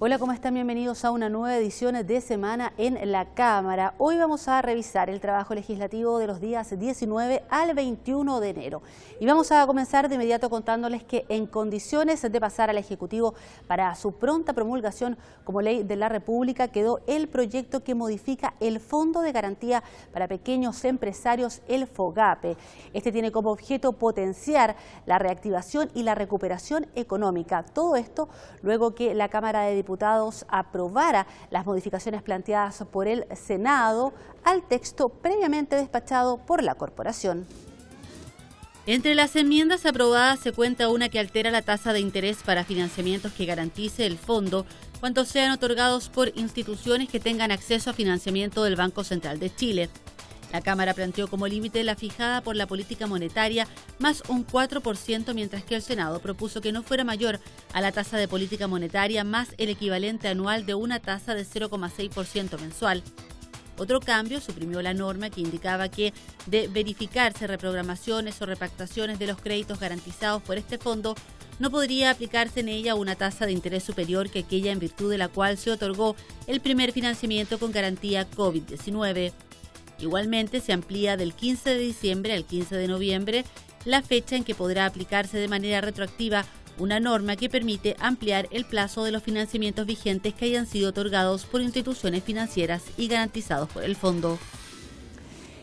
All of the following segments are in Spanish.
Hola, ¿cómo están? Bienvenidos a una nueva edición de Semana en la Cámara. Hoy vamos a revisar el trabajo legislativo de los días 19 al 21 de enero. Y vamos a comenzar de inmediato contándoles que en condiciones de pasar al Ejecutivo para su pronta promulgación como ley de la República quedó el proyecto que modifica el Fondo de Garantía para Pequeños Empresarios, el FOGAPE. Este tiene como objeto potenciar la reactivación y la recuperación económica. Todo esto luego que la Cámara de Diputados aprobara las modificaciones planteadas por el Senado al texto previamente despachado por la Corporación. Entre las enmiendas aprobadas se cuenta una que altera la tasa de interés para financiamientos que garantice el fondo cuando sean otorgados por instituciones que tengan acceso a financiamiento del Banco Central de Chile. La Cámara planteó como límite la fijada por la política monetaria más un 4%, mientras que el Senado propuso que no fuera mayor a la tasa de política monetaria más el equivalente anual de una tasa de 0,6% mensual. Otro cambio suprimió la norma que indicaba que, de verificarse reprogramaciones o repactaciones de los créditos garantizados por este fondo, no podría aplicarse en ella una tasa de interés superior que aquella en virtud de la cual se otorgó el primer financiamiento con garantía COVID-19. Igualmente, se amplía del 15 de diciembre al 15 de noviembre la fecha en que podrá aplicarse de manera retroactiva una norma que permite ampliar el plazo de los financiamientos vigentes que hayan sido otorgados por instituciones financieras y garantizados por el fondo.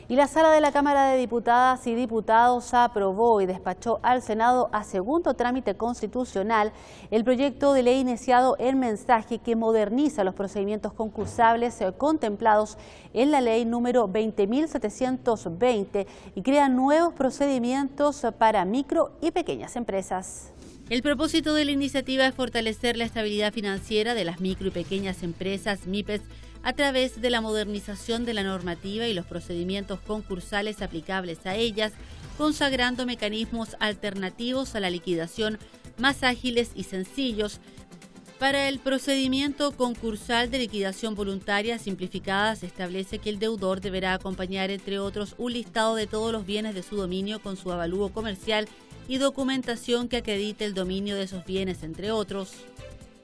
Y la Sala de la Cámara de Diputadas y Diputados aprobó y despachó al Senado a segundo trámite constitucional el proyecto de ley iniciado en mensaje que moderniza los procedimientos concursables contemplados en la ley número 20.720 y crea nuevos procedimientos para micro y pequeñas empresas. El propósito de la iniciativa es fortalecer la estabilidad financiera de las micro y pequeñas empresas, MIPES, a través de la modernización de la normativa y los procedimientos concursales aplicables a ellas, consagrando mecanismos alternativos a la liquidación más ágiles y sencillos. Para el procedimiento concursal de liquidación voluntaria simplificada se establece que el deudor deberá acompañar, entre otros, un listado de todos los bienes de su dominio con su avalúo comercial y documentación que acredite el dominio de esos bienes, entre otros.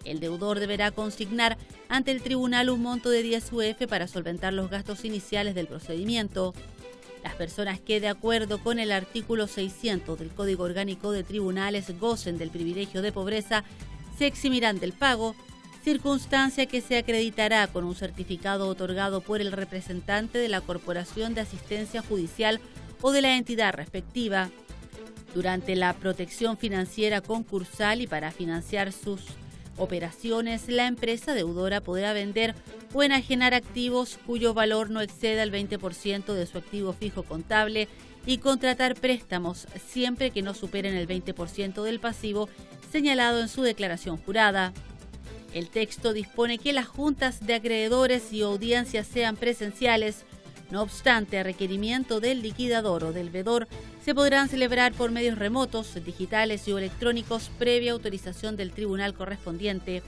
El deudor deberá consignar ante el tribunal un monto de 10 UF para solventar los gastos iniciales del procedimiento. Las personas que, de acuerdo con el artículo 600 del Código Orgánico de Tribunales, gocen del privilegio de pobreza, se eximirán del pago, circunstancia que se acreditará con un certificado otorgado por el representante de la Corporación de Asistencia Judicial o de la entidad respectiva. Durante la protección financiera concursal y para financiar sus operaciones, la empresa deudora podrá vender o enajenar activos cuyo valor no exceda el 20% de su activo fijo contable y contratar préstamos siempre que no superen el 20% del pasivo señalado en su declaración jurada. El texto dispone que las juntas de acreedores y audiencias sean presenciales. No obstante, a requerimiento del liquidador o del veedor, se podrán celebrar por medios remotos, digitales y electrónicos previa autorización del tribunal correspondiente.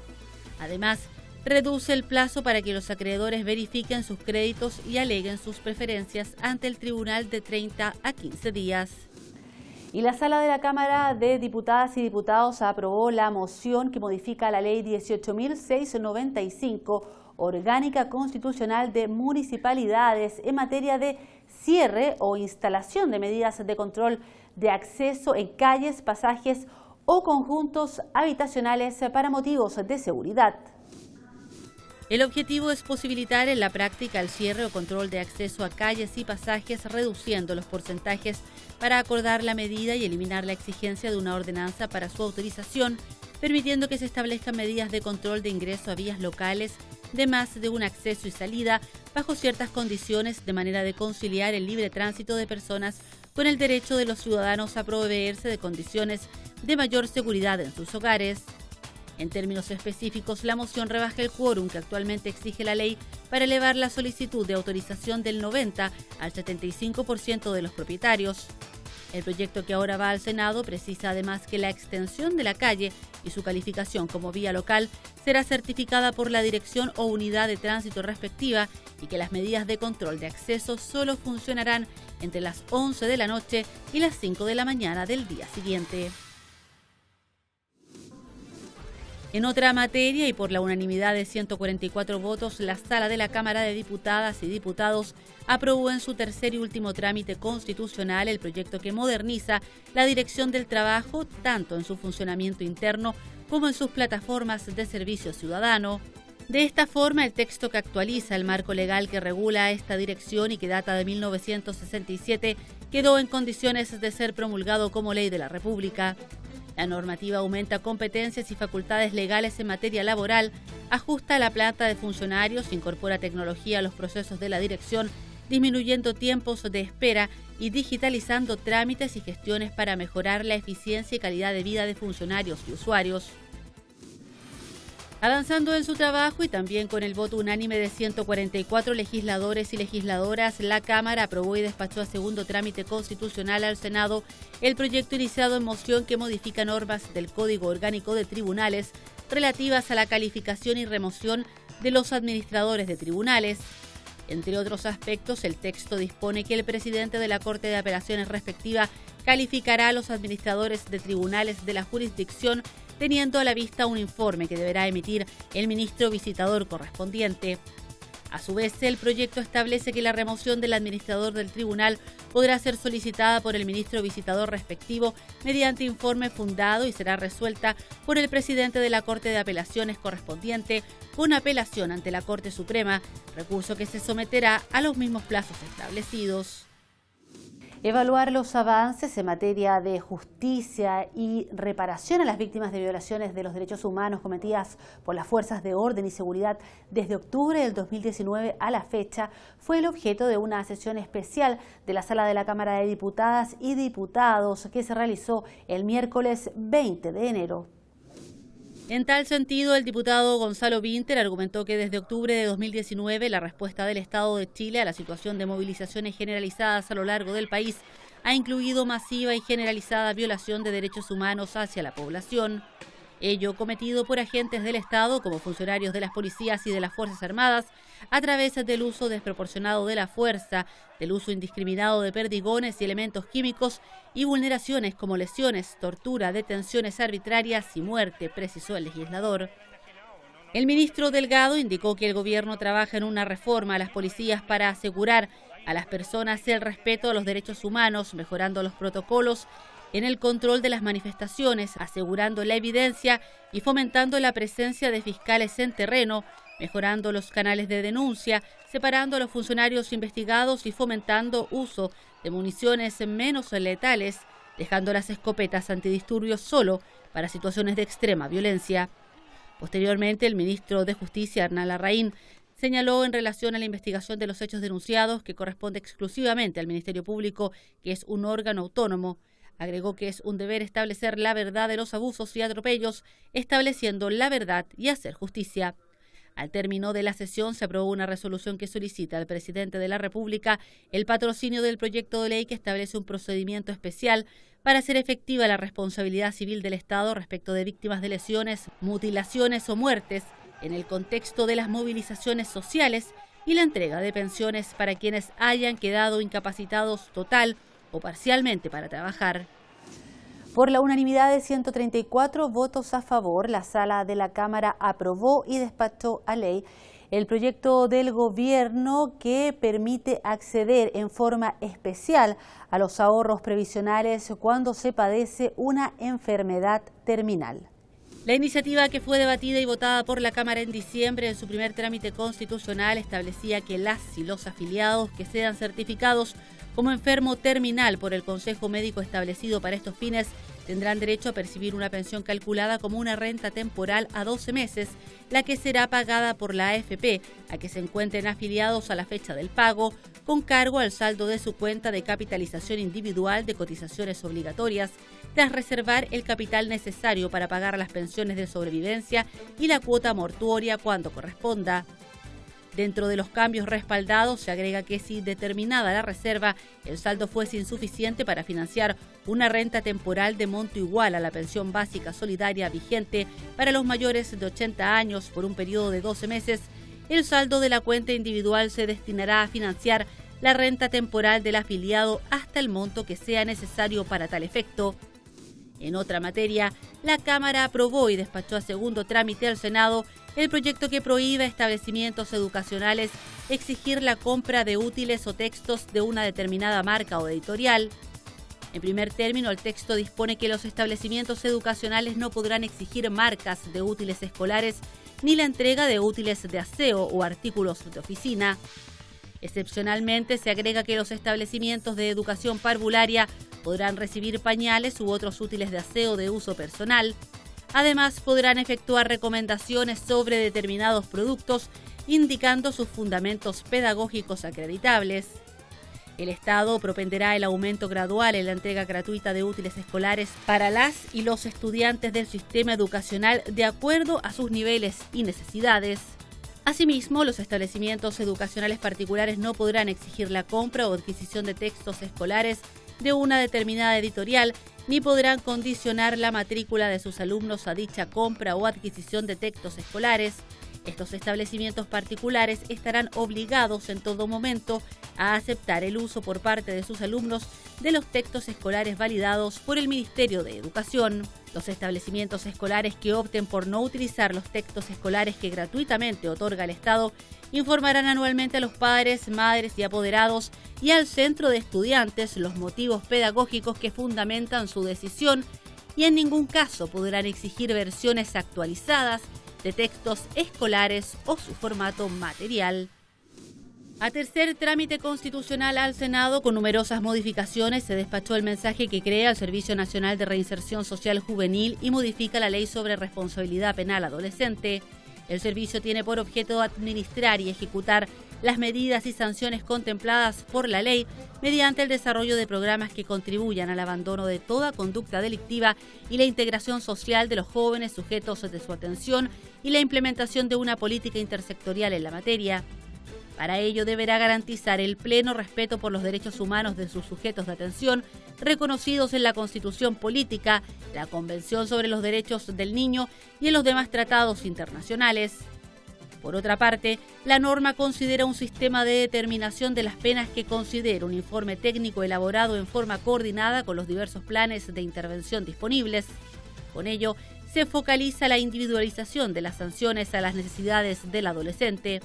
Además, reduce el plazo para que los acreedores verifiquen sus créditos y aleguen sus preferencias ante el tribunal de 30 a 15 días. Y la Sala de la Cámara de Diputadas y Diputados aprobó la moción que modifica la Ley 18.695, orgánica constitucional de municipalidades en materia de cierre o instalación de medidas de control de acceso en calles, pasajes o conjuntos habitacionales para motivos de seguridad. El objetivo es posibilitar en la práctica el cierre o control de acceso a calles y pasajes, reduciendo los porcentajes para acordar la medida y eliminar la exigencia de una ordenanza para su autorización, permitiendo que se establezcan medidas de control de ingreso a vías locales de más de un acceso y salida bajo ciertas condiciones, de manera de conciliar el libre tránsito de personas con el derecho de los ciudadanos a proveerse de condiciones de mayor seguridad en sus hogares. En términos específicos, la moción rebaja el quórum que actualmente exige la ley para elevar la solicitud de autorización del 90 al 75% de los propietarios. El proyecto que ahora va al Senado precisa además que la extensión de la calle y su calificación como vía local será certificada por la dirección o unidad de tránsito respectiva y que las medidas de control de acceso solo funcionarán entre las 11 de la noche y las 5 de la mañana del día siguiente. En otra materia y por la unanimidad de 144 votos, la Sala de la Cámara de Diputadas y Diputados aprobó en su tercer y último trámite constitucional el proyecto que moderniza la Dirección del Trabajo, tanto en su funcionamiento interno como en sus plataformas de servicio ciudadano. De esta forma, el texto que actualiza el marco legal que regula esta dirección y que data de 1967 quedó en condiciones de ser promulgado como ley de la República. La normativa aumenta competencias y facultades legales en materia laboral, ajusta la planta de funcionarios, incorpora tecnología a los procesos de la dirección, disminuyendo tiempos de espera y digitalizando trámites y gestiones para mejorar la eficiencia y calidad de vida de funcionarios y usuarios. Avanzando en su trabajo y también con el voto unánime de 144 legisladores y legisladoras, la Cámara aprobó y despachó a segundo trámite constitucional al Senado el proyecto iniciado en moción que modifica normas del Código Orgánico de Tribunales relativas a la calificación y remoción de los administradores de tribunales. Entre otros aspectos, el texto dispone que el presidente de la Corte de Apelaciones respectiva calificará a los administradores de tribunales de la jurisdicción teniendo a la vista un informe que deberá emitir el ministro visitador correspondiente. A su vez, el proyecto establece que la remoción del administrador del tribunal podrá ser solicitada por el ministro visitador respectivo mediante informe fundado y será resuelta por el presidente de la Corte de Apelaciones correspondiente con apelación ante la Corte Suprema, recurso que se someterá a los mismos plazos establecidos. Evaluar los avances en materia de justicia y reparación a las víctimas de violaciones de los derechos humanos cometidas por las fuerzas de orden y seguridad desde octubre del 2019 a la fecha fue el objeto de una sesión especial de la Sala de la Cámara de Diputadas y Diputados que se realizó el miércoles 20 de enero. En tal sentido, el diputado Gonzalo Vinter argumentó que desde octubre de 2019 la respuesta del Estado de Chile a la situación de movilizaciones generalizadas a lo largo del país ha incluido masiva y generalizada violación de derechos humanos hacia la población. Ello cometido por agentes del Estado como funcionarios de las policías y de las Fuerzas Armadas a través del uso desproporcionado de la fuerza, del uso indiscriminado de perdigones y elementos químicos y vulneraciones como lesiones, tortura, detenciones arbitrarias y muerte, precisó el legislador. El ministro Delgado indicó que el gobierno trabaja en una reforma a las policías para asegurar a las personas el respeto a los derechos humanos, mejorando los protocolos en el control de las manifestaciones, asegurando la evidencia y fomentando la presencia de fiscales en terreno, mejorando los canales de denuncia, separando a los funcionarios investigados y fomentando uso de municiones menos letales, dejando las escopetas antidisturbios solo para situaciones de extrema violencia. Posteriormente, el ministro de Justicia, Hernán Larraín, señaló en relación a la investigación de los hechos denunciados que corresponde exclusivamente al Ministerio Público, que es un órgano autónomo. Agregó que es un deber establecer la verdad de los abusos y atropellos, estableciendo la verdad y hacer justicia. Al término de la sesión se aprobó una resolución que solicita al presidente de la República el patrocinio del proyecto de ley que establece un procedimiento especial para hacer efectiva la responsabilidad civil del Estado respecto de víctimas de lesiones, mutilaciones o muertes en el contexto de las movilizaciones sociales y la entrega de pensiones para quienes hayan quedado incapacitados total o parcialmente para trabajar. Por la unanimidad de 134 votos a favor, la Sala de la Cámara aprobó y despachó a ley el proyecto del gobierno que permite acceder en forma especial a los ahorros previsionales cuando se padece una enfermedad terminal. La iniciativa, que fue debatida y votada por la Cámara en diciembre en su primer trámite constitucional, establecía que las y los afiliados que sean certificados como enfermo terminal por el Consejo Médico establecido para estos fines tendrán derecho a percibir una pensión calculada como una renta temporal a 12 meses, la que será pagada por la AFP a que se encuentren afiliados a la fecha del pago, con cargo al saldo de su cuenta de capitalización individual de cotizaciones obligatorias, tras reservar el capital necesario para pagar las pensiones de sobrevivencia y la cuota mortuoria cuando corresponda. Dentro de los cambios respaldados se agrega que si determinada la reserva, el saldo fuese insuficiente para financiar una renta temporal de monto igual a la pensión básica solidaria vigente para los mayores de 80 años por un periodo de 12 meses, el saldo de la cuenta individual se destinará a financiar la renta temporal del afiliado hasta el monto que sea necesario para tal efecto. En otra materia, la Cámara aprobó y despachó a segundo trámite al Senado el proyecto que prohíbe a establecimientos educacionales exigir la compra de útiles o textos de una determinada marca o editorial. En primer término, el texto dispone que los establecimientos educacionales no podrán exigir marcas de útiles escolares ni la entrega de útiles de aseo o artículos de oficina. Excepcionalmente, se agrega que los establecimientos de educación parvularia podrán recibir pañales u otros útiles de aseo de uso personal. Además, podrán efectuar recomendaciones sobre determinados productos, indicando sus fundamentos pedagógicos acreditables. El Estado propenderá el aumento gradual en la entrega gratuita de útiles escolares para las y los estudiantes del sistema educacional de acuerdo a sus niveles y necesidades. Asimismo, los establecimientos educacionales particulares no podrán exigir la compra o adquisición de textos escolares de una determinada editorial, ni podrán condicionar la matrícula de sus alumnos a dicha compra o adquisición de textos escolares. Estos establecimientos particulares estarán obligados en todo momento a aceptar el uso por parte de sus alumnos de los textos escolares validados por el Ministerio de Educación. Los establecimientos escolares que opten por no utilizar los textos escolares que gratuitamente otorga el Estado informarán anualmente a los padres, madres y apoderados y al centro de estudiantes los motivos pedagógicos que fundamentan su decisión y en ningún caso podrán exigir versiones actualizadas de textos escolares o su formato material. A tercer trámite constitucional al Senado, con numerosas modificaciones, se despachó el mensaje que crea el Servicio Nacional de Reinserción Social Juvenil y modifica la Ley sobre Responsabilidad Penal Adolescente. El servicio tiene por objeto administrar y ejecutar las medidas y sanciones contempladas por la ley mediante el desarrollo de programas que contribuyan al abandono de toda conducta delictiva y la integración social de los jóvenes sujetos de su atención y la implementación de una política intersectorial en la materia. Para ello deberá garantizar el pleno respeto por los derechos humanos de sus sujetos de atención, reconocidos en la Constitución Política, la Convención sobre los Derechos del Niño y en los demás tratados internacionales. Por otra parte, la norma considera un sistema de determinación de las penas que considera un informe técnico elaborado en forma coordinada con los diversos planes de intervención disponibles. Con ello, se focaliza la individualización de las sanciones a las necesidades del adolescente.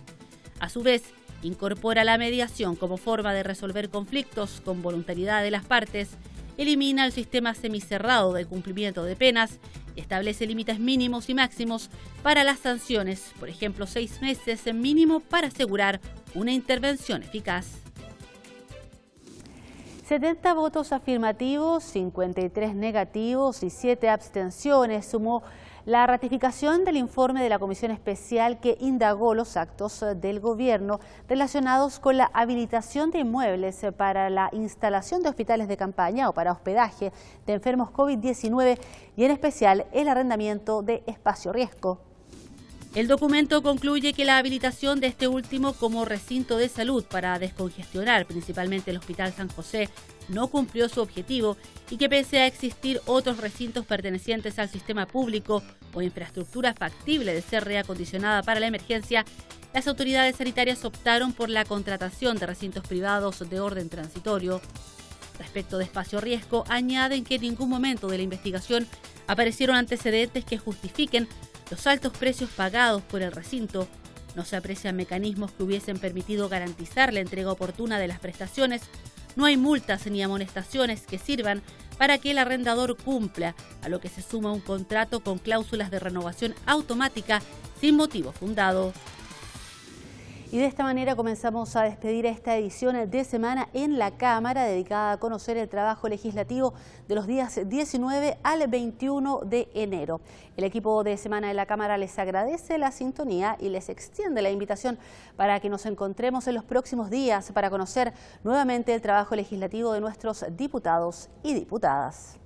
A su vez, incorpora la mediación como forma de resolver conflictos con voluntariedad de las partes, elimina el sistema semicerrado de cumplimiento de penas, establece límites mínimos y máximos para las sanciones, por ejemplo 6 meses en mínimo para asegurar una intervención eficaz. 70 votos afirmativos, 53 negativos y 7 abstenciones sumó la ratificación del informe de la Comisión Especial que indagó los actos del gobierno relacionados con la habilitación de inmuebles para la instalación de hospitales de campaña o para hospedaje de enfermos COVID-19 y en especial el arrendamiento de espacio riesgo. El documento concluye que la habilitación de este último como recinto de salud para descongestionar principalmente el Hospital San José no cumplió su objetivo y que pese a existir otros recintos pertenecientes al sistema público o infraestructura factible de ser reacondicionada para la emergencia, las autoridades sanitarias optaron por la contratación de recintos privados de orden transitorio. Respecto de espacio riesgo, añaden que en ningún momento de la investigación aparecieron antecedentes que justifiquen los altos precios pagados por el recinto. No se aprecian mecanismos que hubiesen permitido garantizar la entrega oportuna de las prestaciones. No hay multas ni amonestaciones que sirvan para que el arrendador cumpla, a lo que se suma un contrato con cláusulas de renovación automática sin motivo fundado. Y de esta manera comenzamos a despedir esta edición de semana en la Cámara, dedicada a conocer el trabajo legislativo de los días 19 al 21 de enero. El equipo de semana en la Cámara les agradece la sintonía y les extiende la invitación para que nos encontremos en los próximos días para conocer nuevamente el trabajo legislativo de nuestros diputados y diputadas.